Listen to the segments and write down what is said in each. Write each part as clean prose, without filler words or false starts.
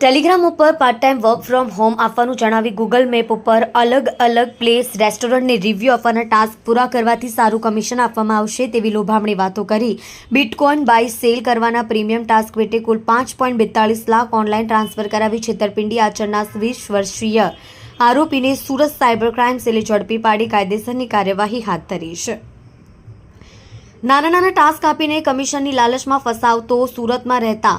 Telegram ઉપર part time work from home આપવાનું જણાવી ગૂગલ મેપ ઉપર અલગ અલગ પ્લેસ રેસ્ટોરન્ટને રિવ્યૂ આપવાના ટાસ્ક પૂરા કરવાથી સારું કમિશન આપવામાં આવશે તેવી લોભામણી વાતો કરી બિટકોઇન બાય સેલ કરવાના પ્રીમિયમ ટાસ્ક પેટે કુલ 5.42 લાખ ઓનલાઈન ટ્રાન્સફર કરાવી છેતરપિંડી આચરનાર 20 વર્ષીય આરોપીને સુરત સાયબર ક્રાઇમ સેલે ઝડપી પાડી કાયદેસરની કાર્યવાહી હાથ ધરી છે. નાના ટાસ્ક આપીને કમિશનની લાલચમાં ફસાવતો સુરતમાં રહેતા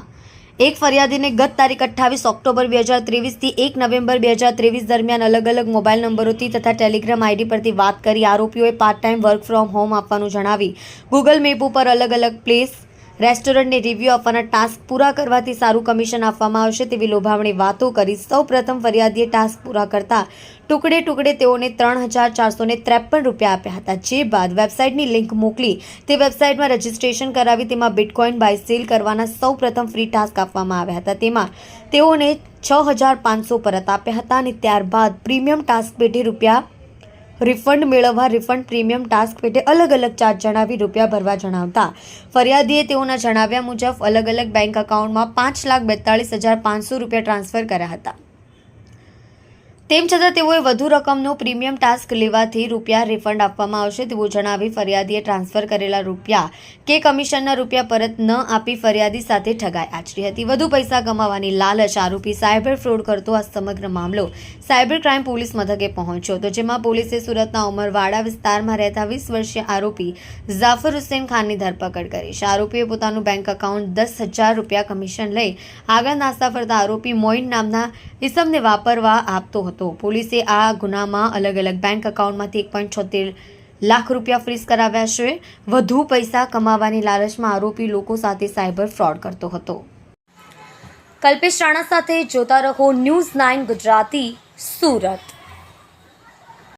એક ફરિયાદીને ગત તારીખ 28 ઓક્ટોબર 2023થી 1 નવેમ્બર 2023 દરમિયાન અલગ અલગ મોબાઈલ નંબરોથી તથા ટેલિગ્રામ આઈડી પરથી વાત કરી આરોપીઓએ part time work from home આપવાનું જણાવી ગૂગલ મેપ ઉપર અલગ અલગ પ્લેસ રેસ્ટોરન્ટને રિવ્યૂ આપવાના ટાસ્ક પૂરા કરવાથી સારું કમિશન આપવામાં આવશે તેવી લોભામણી વાતો કરી સૌપ્રથમ ફરિયાદીએ ટાસ્ક પૂરા કરતા ટુકડે તેઓને 3,453 રૂપિયા આપ્યા હતા. જે બાદ વેબસાઇટની લિંક મોકલી તે વેબસાઇટમાં રજીસ્ટ્રેશન કરાવી તેમાં બિટકોઇન બાય સેલ કરવાના સૌપ્રથમ ફ્રી ટાસ્ક આપવામાં આવ્યા હતા. તેમાં તેઓને 6,500 પરત આપ્યા હતા અને ત્યારબાદ પ્રીમિયમ ટાસ્ક પેટે રૂપિયા રિફંડ મેળવવા રિફંડ પ્રીમિયમ ટાસ્ક પેટે અલગ ચાર્જ જણાવી રૂપિયા ભરવા જણાવતા ફરિયાદીએ તેઓના જણાવ્યા મુજબ અલગ બેંક એકાઉન્ટમાં 5,42,500 રૂપિયા ટ્રાન્સફર કર્યા હતા. તેમ છતાં તેઓએ વધુ રકમનો પ્રીમિયમ ટાસ્ક લેવાથી રૂપિયા રિફંડ આપવામાં આવશે તેવું જણાવી ફરિયાદીએ ટ્રાન્સફર કરેલા રૂપિયા કે કમિશનના રૂપિયા પરત ન આપી ફરિયાદી સાથે ઠગાઈ આચરી હતી. વધુ પૈસા કમાવાની લાલચ આરોપી સાયબર ફ્રોડ કરતો આ સમગ્ર મામલો સાયબર ક્રાઇમ પોલીસ મથકે પહોંચ્યો હતો, જેમાં પોલીસે સુરતના ઉમરવાડા વિસ્તારમાં રહેતા 20 વર્ષીય આરોપી ઝાફર હુસેન ખાનની ધરપકડ કરી છે. આરોપીએ પોતાનું બેંક એકાઉન્ટ 10,000 રૂપિયા કમિશન લઈ આગળ નાસ્તા ફરતા આરોપી મોઇન નામના ઇસમને વાપરવા આપતો હતો. પોલીસે આ ગુનામાં અલગ બેંક એકાઉન્ટમાંથી 1.76 લાખ રૂપિયા ફ્રીઝ કરાવ્યા છે. વધુ પૈસા કમાવાની લાલચમાં આરોપી લોકો સાથે સાયબર ફ્રોડ કરતો હતો. કલ્પેશ રાણા સાથે જોતા રહો ન્યૂઝ 9 ગુજરાતી, સુરત.